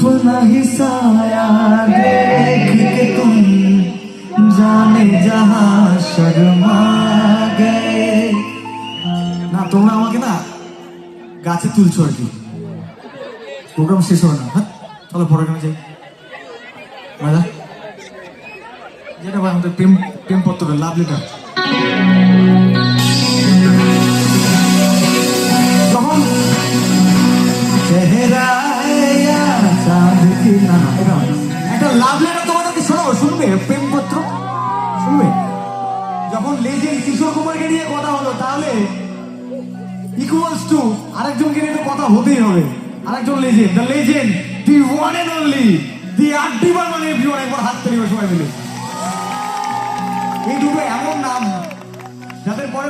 अपना ही साया देख के तुम जाने जहां शर्मा गए ना। তোমরা আমাকে না গাছে তুলছো আর কি, প্রোগ্রাম শেষ হবে না। হ্যাঁ চলো পড়াশোনা যাই। রাজা যেটা ভাই আমাদের প্রেম পত্র লাভ লেটার। যখন একটা লাভ লেটার তোমাদেরকে শোনাবো, শুনবে? প্রেম পত্র শুনবে? যখন লেজেন্ড কিশোর কুমারকে নিয়ে কথা হলো, তাহলে ইকুয়ালস টু আরেকজনকে নিয়ে তো কথা হতেই হবে। আরেকজন legend, the legend, the one and only, the R D Burman. Everyone একবার হাত তালি সবাই মিলে। এই দুটো এমন নাম যাদের পরে